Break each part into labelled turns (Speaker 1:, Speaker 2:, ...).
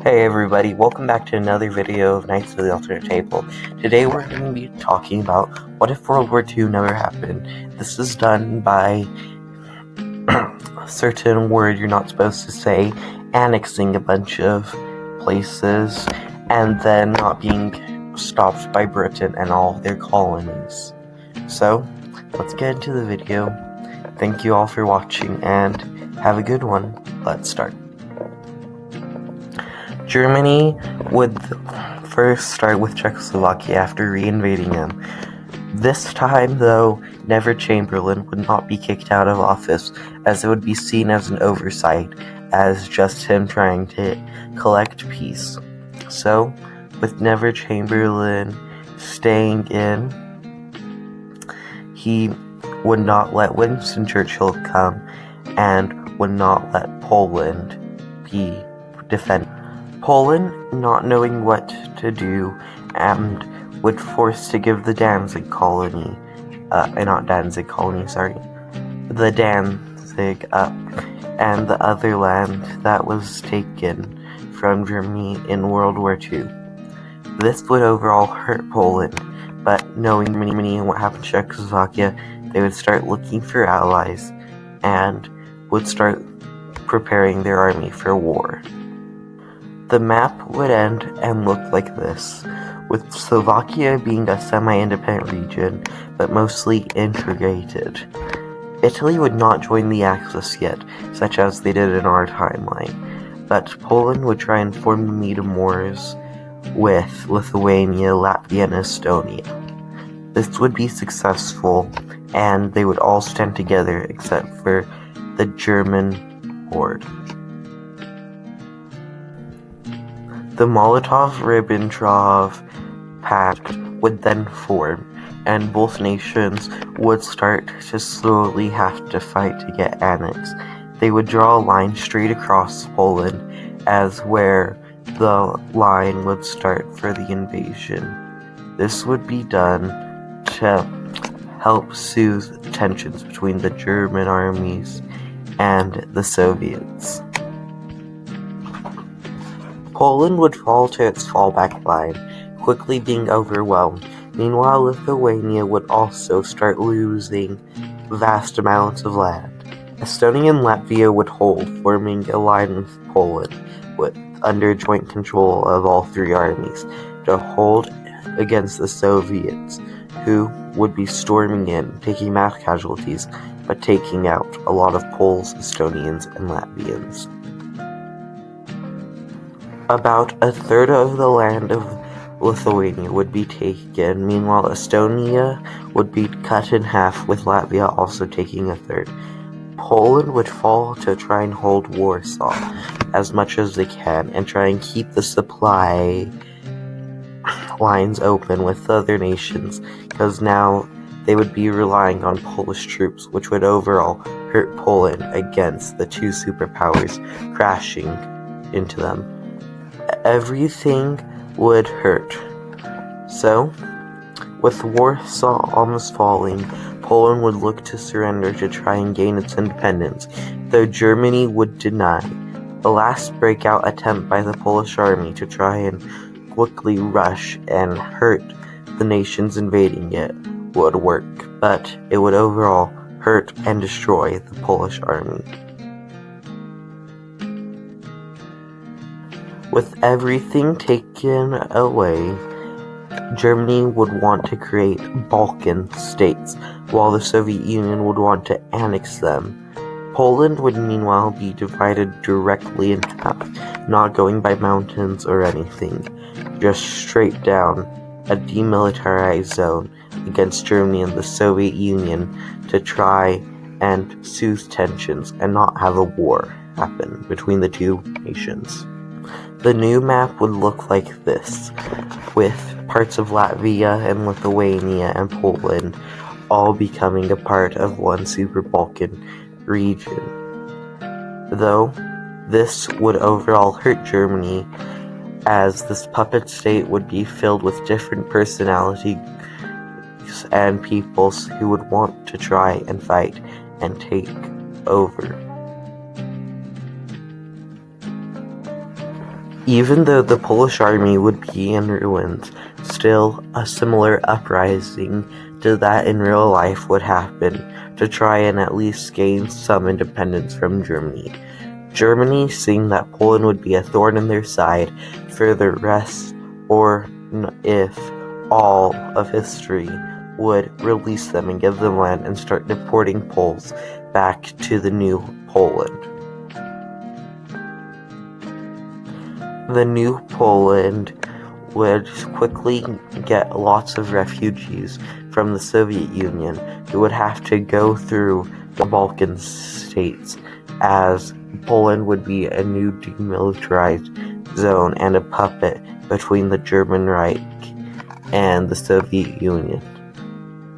Speaker 1: Hey everybody, welcome back to another video of Knights of the Alternate Table. Today we're going to be talking about what if World War II never happened. This is done by a certain word you're not supposed to say, annexing a bunch of places, and then not being stopped by Britain and all of their colonies. So, let's get into the video. Thank you all for watching and have a good one. Let's start. Germany would first start with Czechoslovakia after reinvading them. This time, though, Neville Chamberlain would not be kicked out of office, as it would be seen as an oversight, as just him trying to collect peace. So, with Neville Chamberlain staying in, he would not let Winston Churchill come and would not let Poland be defended. Poland, not knowing what to do, and would force to give the Danzig colony, the Danzig up, and the other land that was taken from Germany in World War II. This would overall hurt Poland, but knowing Germany and what happened to Czechoslovakia, they would start looking for allies, and would start preparing their army for war. The map would end and look like this, with Slovakia being a semi-independent region, but mostly integrated. Italy would not join the Axis yet, such as they did in our timeline, but Poland would try and form the Medium Wars with Lithuania, Latvia, and Estonia. This would be successful, and they would all stand together except for the German horde. The Molotov-Ribbentrop Pact would then form, and both nations would start to slowly have to fight to get annexed. They would draw a line straight across Poland as where the line would start for the invasion. This would be done to help soothe tensions between the German armies and the Soviets. Poland would fall to its fallback line, quickly being overwhelmed. Meanwhile, Lithuania would also start losing vast amounts of land. Estonia and Latvia would hold, forming a line with Poland, under joint control of all three armies, to hold against the Soviets, who would be storming in, taking mass casualties, but taking out a lot of Poles, Estonians, and Latvians. About a third of the land of Lithuania would be taken. Meanwhile, Estonia would be cut in half, with Latvia also taking a third. Poland would fall to try and hold Warsaw as much as they can and try and keep the supply lines open with other nations, because now they would be relying on Polish troops, which would overall hurt Poland against the two superpowers crashing into them. Everything would hurt. So, with Warsaw almost falling, Poland would look to surrender to try and gain its independence, though Germany would deny. The last breakout attempt by the Polish army to try and quickly rush and hurt the nations invading it would work, but it would overall hurt and destroy the Polish army. With everything taken away, Germany would want to create Balkan states, while the Soviet Union would want to annex them. Poland would meanwhile be divided directly in half, not going by mountains or anything, just straight down a demilitarized zone against Germany and the Soviet Union to try and soothe tensions and not have a war happen between the two nations. The new map would look like this, with parts of Latvia and Lithuania and Poland all becoming a part of one Super Balkan region. Though, this would overall hurt Germany, as this puppet state would be filled with different personalities and peoples who would want to try and fight and take over. Even though the Polish army would be in ruins, still a similar uprising to that in real life would happen to try and at least gain some independence from Germany. Germany, seeing that Poland would be a thorn in their side for the rest, or if all of history, would release them and give them land and start deporting Poles back to the new Poland. The new Poland would quickly get lots of refugees from the Soviet Union who would have to go through the Balkan states, as Poland would be a new demilitarized zone and a puppet between the German Reich and the Soviet Union.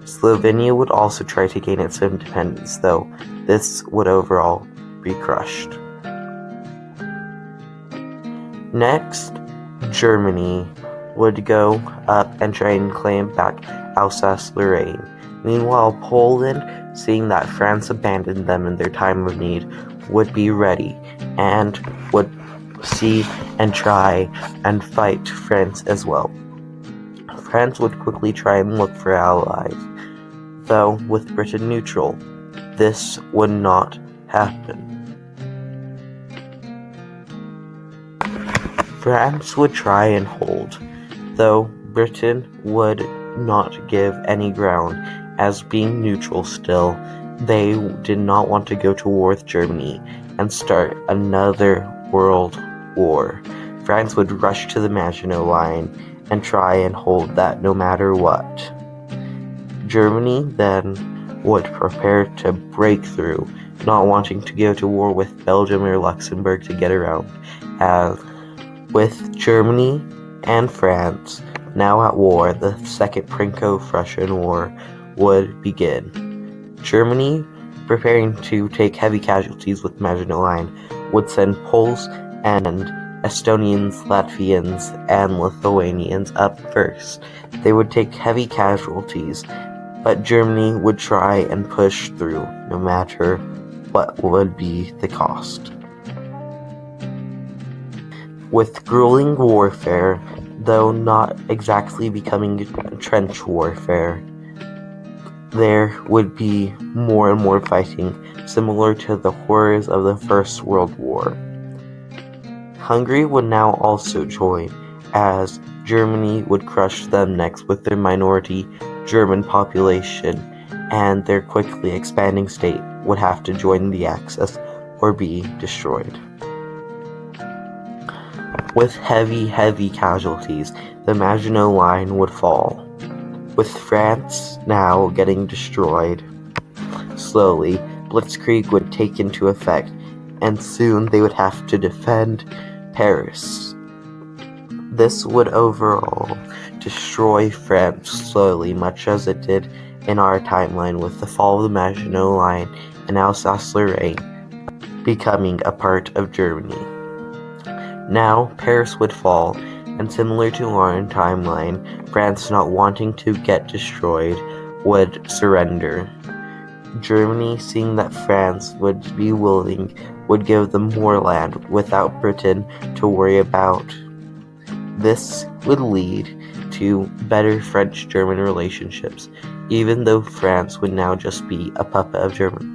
Speaker 1: Slovenia would also try to gain its independence, though this would overall be crushed. Next, Germany would go up and try and claim back Alsace-Lorraine. Meanwhile, Poland, seeing that France abandoned them in their time of need, would be ready and would see and try and fight France as well. France would quickly try and look for allies, though with Britain neutral, this would not happen. France would try and hold, though Britain would not give any ground, as being neutral still, they did not want to go to war with Germany and start another world war. France would rush to the Maginot Line and try and hold that no matter what. Germany then would prepare to break through, not wanting to go to war with Belgium or Luxembourg to get around, as with Germany and France now at war, the Second Franco-Prussian War would begin. Germany, preparing to take heavy casualties with Maginot Line, would send Poles and Estonians, Latvians, and Lithuanians up first. They would take heavy casualties, but Germany would try and push through, no matter what would be the cost. With grueling warfare, though not exactly becoming trench warfare, there would be more and more fighting, similar to the horrors of the First World War. Hungary would now also join, as Germany would crush them next with their minority German population, and their quickly expanding state would have to join the Axis or be destroyed. With heavy casualties, the Maginot Line would fall. With France now getting destroyed, slowly, Blitzkrieg would take into effect, and soon they would have to defend Paris. This would overall destroy France slowly, much as it did in our timeline with the fall of the Maginot Line and Alsace-Lorraine becoming a part of Germany. Now, Paris would fall, and similar to our timeline, France, not wanting to get destroyed, would surrender. Germany, seeing that France would be willing, would give them more land without Britain to worry about. This would lead to better French-German relationships, even though France would now just be a puppet of Germany.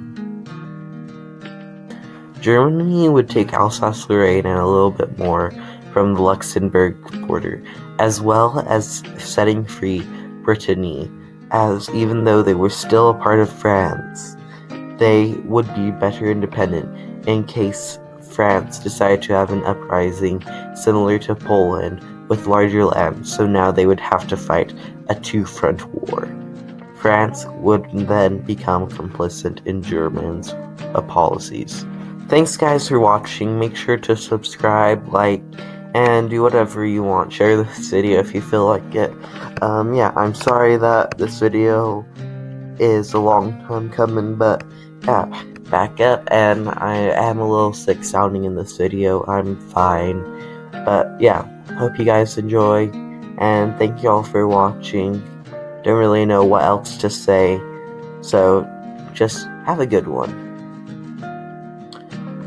Speaker 1: Germany would take Alsace-Lorraine and a little bit more from the Luxembourg border, as well as setting free Brittany, as even though they were still a part of France, they would be better independent in case France decided to have an uprising similar to Poland with larger land, so now they would have to fight a two-front war. France would then become complicit in Germany's policies. Thanks guys for watching. Make sure to subscribe, like, and do whatever you want. Share this video if you feel like it. I'm sorry that this video is a long time coming, but yeah, back up, and I am a little sick sounding in this video. I'm fine, but yeah, hope you guys enjoy, and thank you all for watching. Don't really know what else to say, so just have a good one.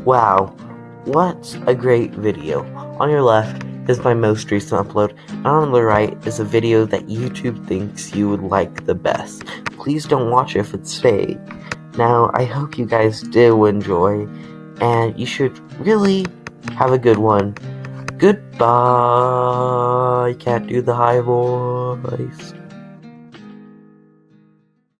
Speaker 1: Wow, what a great video. On your left is my most recent upload, and on the right is a video that YouTube thinks you would like the best. Please don't watch it if it's fake. Now, I hope you guys do enjoy, and you should really have a good one. Goodbye. Can't do the high voice.